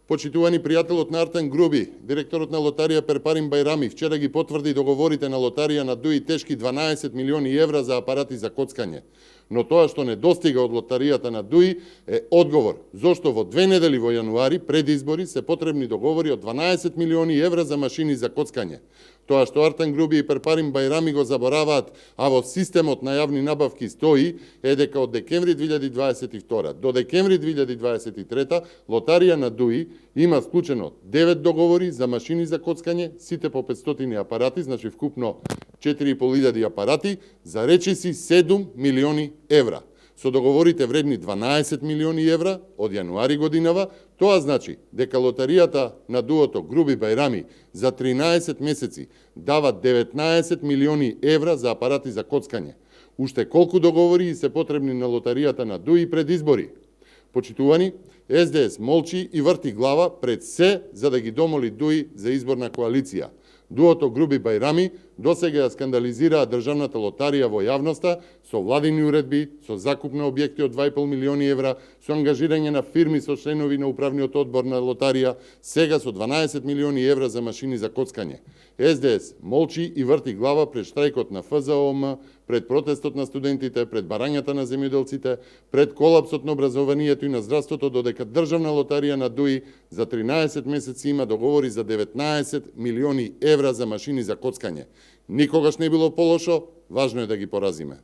Почитувани пријателот на Артем Груби, директорот на лотарија Перпарим Бајрами, вчера ги потврди договорите на лотарија на ДУИ тешки 12 милиони евра за апарати за коцкање. Но тоа што не достига од лотаријата на ДУИ е одговор зошто во 2 недели во јануари пред избори се потребни договори од 12 милиони евра за машини за коцкање. Тоа што Артем Груби и Перпарим Бајрами го забораваат, а во системот на јавни набавки стои, е дека од декември 2022 до декември 2023 лотарија на ДУИ има склучено 9 договори за машини за коцкање, сите по 500 апарати, значи вкупно 4500 апарати, за речиси 7 милиони евра. Со договорите вредни 12 милиони евра од јануари годинава, тоа значи дека лотаријата на дуото Груби Бајрами за 13 месеци дава 19 милиони евра за апарати за коцкање. Уште колку договори се потребни на лотаријата на ДУИ пред избори? Почитувани, СДС молчи и врти глава пред се за да ги домоли ДУИ за изборна коалиција. Дуото Груби Бајрами досега ја скандализираа државната лотарија во јавноста со владини уредби, со закуп на објекти од 2,5 милиони евра, со ангажирање на фирми со членови на управниот одбор на лотарија, сега со 12 милиони евра за машини за коцкање. СДС молчи и врти глава пред штрајкот на ФЗОМ, пред протестот на студентите, пред барањата на земјоделците, пред колапсот на образованието и на здравството, додека државна лотарија на ДУИ за 13 месеци има договори за 19 милиони евра за машини за коцкање. Никогаш не било полошо, важно е да ги поразиме.